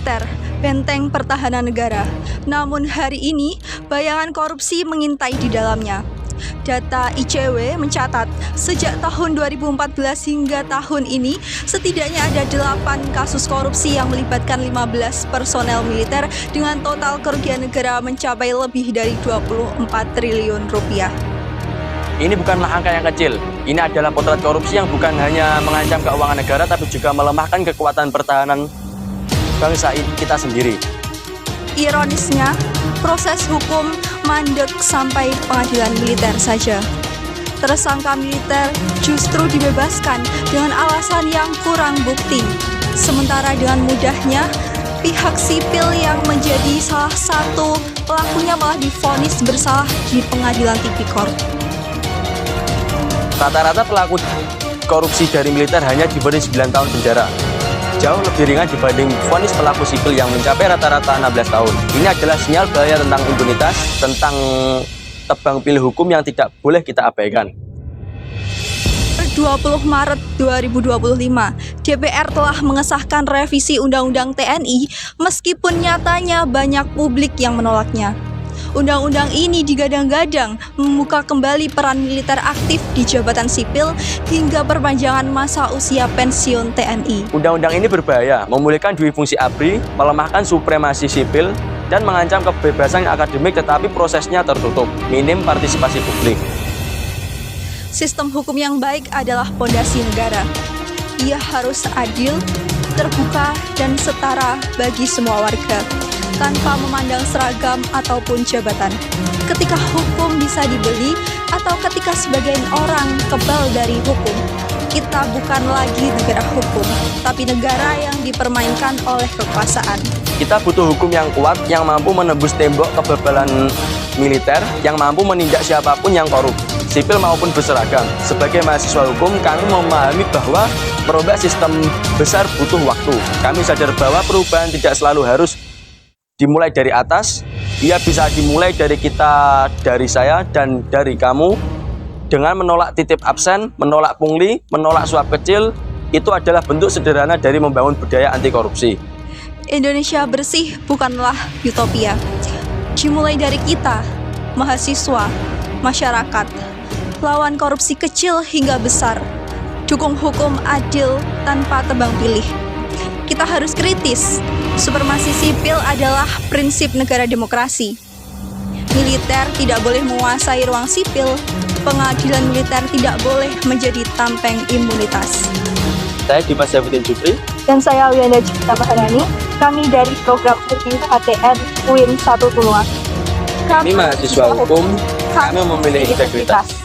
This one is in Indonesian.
militer, benteng pertahanan negara. Namun hari ini, bayangan korupsi mengintai di dalamnya. Data ICW mencatat, sejak tahun 2014 hingga tahun ini, setidaknya ada 8 kasus korupsi yang melibatkan 15 personel militer dengan total kerugian negara mencapai lebih dari 24 triliun rupiah. Ini bukanlah angka yang kecil. Ini adalah potret korupsi yang bukan hanya mengancam keuangan negara, tapi juga melemahkan kekuatan pertahanan bangsa kita sendiri. Ironisnya, proses hukum mandek sampai pengadilan militer saja. Tersangka militer justru dibebaskan dengan alasan yang kurang bukti. Sementara dengan mudahnya, pihak sipil yang menjadi salah satu pelakunya malah divonis bersalah di pengadilan tipikor. Rata-rata pelaku korupsi dari militer hanya divonis 9 tahun penjara. Jauh lebih ringan dibanding vonis pelaku sipil yang mencapai rata-rata 16 tahun. Ini adalah sinyal bahaya tentang impunitas, tentang tebang pilih hukum yang tidak boleh kita abaikan. 20 Maret 2025, DPR telah mengesahkan revisi Undang-Undang TNI meskipun nyatanya banyak publik yang menolaknya. Undang-undang ini digadang-gadang membuka kembali peran militer aktif di jabatan sipil hingga perpanjangan masa usia pensiun TNI. Undang-undang ini berbahaya, memulihkan dui fungsi ABRI, melemahkan supremasi sipil, dan mengancam kebebasan akademik tetapi prosesnya tertutup, minim partisipasi publik. Sistem hukum yang baik adalah pondasi negara. Ia harus adil, terbuka, dan setara bagi semua warga, tanpa memandang seragam ataupun jabatan. Ketika hukum bisa dibeli atau ketika sebagian orang kebal dari hukum, kita bukan lagi negara hukum, tapi negara yang dipermainkan oleh kekuasaan. Kita butuh hukum yang kuat, yang mampu menembus tembok kebebalan militer, yang mampu menindak siapapun yang korup, sipil maupun berseragam. Sebagai mahasiswa hukum, kami memahami bahwa merubah sistem besar butuh waktu. Kami sadar bahwa perubahan tidak selalu harus dimulai dari atas, ia bisa dimulai dari kita, dari saya, dan dari kamu. Dengan menolak titip absen, menolak pungli, menolak suap kecil, itu adalah bentuk sederhana dari membangun budaya anti korupsi. Indonesia bersih bukanlah utopia. Dimulai dari kita, mahasiswa, masyarakat, lawan korupsi kecil hingga besar, dukung hukum adil tanpa tebang pilih. Kita harus kritis. Supremasi sipil adalah prinsip negara demokrasi. Militer tidak boleh menguasai ruang sipil. Pengadilan militer tidak boleh menjadi tampeng imunitas. Saya Dimas Syafruddin Jufri. Dan saya Wiana Cipta Maharani. Kami dari program UIN HTN UIN 1 Tulungagung. Kami mahasiswa hukum, kami memilih integritas.